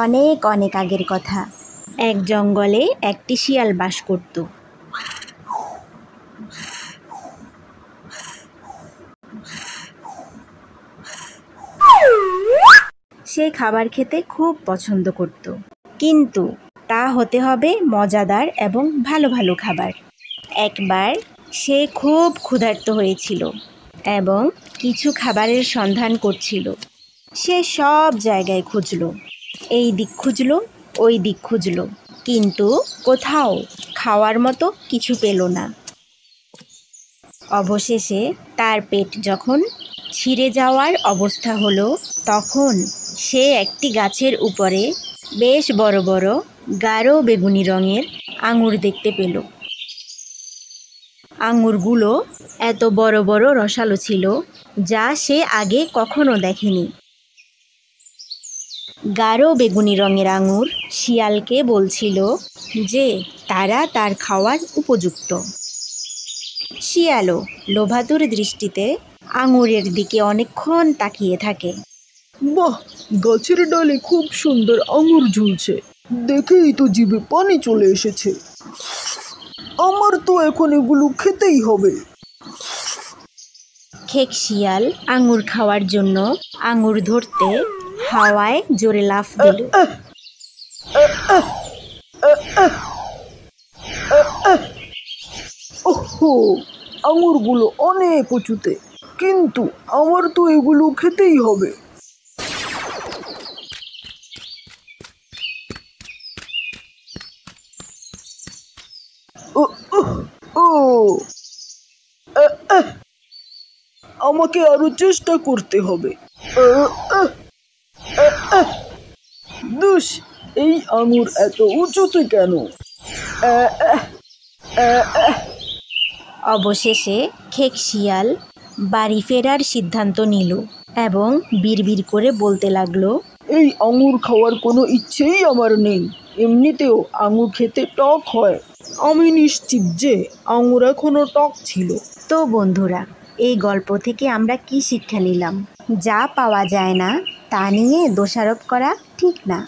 অনেক অনেক আগের কথা। এক জঙ্গলে একটি শিয়াল বাস করত। সে খাবার খেতে খুব পছন্দ করত, কিন্তু তা হতে হবে মজাদার এবং ভালো ভালো খাবার। একবার সে খুব ক্ষুধার্ত হয়েছিল এবং কিছু খাবারের সন্ধান করছিল। সে সব জায়গায় খুঁজল, এই দিক খুঁজল, ওই দিক খুঁজল, কিন্তু কোথাও খাওয়ার মতো কিছু পেল না। অবশেষে তার পেট যখন ছিঁড়ে যাওয়ার অবস্থা হলো, তখন সে একটি গাছের উপরে বেশ বড় বড় গাঢ় বেগুনি রঙের আঙুর দেখতে পেল। আঙুরগুলো এত বড় বড় রসালো ছিল যা সে আগে কখনো দেখেনি। গাঢ় বেগুনি রঙের আঙুর শিয়ালকে বলছিল যে তারা তার খাওয়ার উপযুক্ত। শিয়ালও লোভাতুর দৃষ্টিতে আঙুরের দিকে অনেকক্ষণ তাকিয়ে থাকে। বাহ, গাছের ডালে খুব সুন্দর আঙুর ঝুলছে, দেখেই তো জিভে পানি চলে এসেছে। আমার তো এখন এগুলো খেতেই হবে। খেক শিয়াল আঙুর খাওয়ার জন্য আঙুর ধরতে হাওয়ায় জোরে লাফ দিল। ওহো, আঙুরগুলো অনেক উঁচুতে, কিন্তু আমার তো এগুলো খেতেই হবে। ও ও আমাকে আরো চেষ্টা করতে হবে। দুষ, এই আঙুর এত উঁচুতে কেন? অবশেষে খেক শিয়াল বাড়ি ফেরার সিদ্ধান্ত নিল এবং বিড়বিড় করে বলতে লাগলো, এই আঙুর খাওয়ার কোনো ইচ্ছেই আমার নেই। এমনিতেও আঙুর খেতে টক হয়। আমি নিশ্চিত যে আঙুর এখনো টক ছিল। তো বন্ধুরা, এই গল্প থেকে আমরা কি শিক্ষা নিলাম? যা পাওয়া যায় না তা নিয়ে দোষারোপ করা ঠিক না।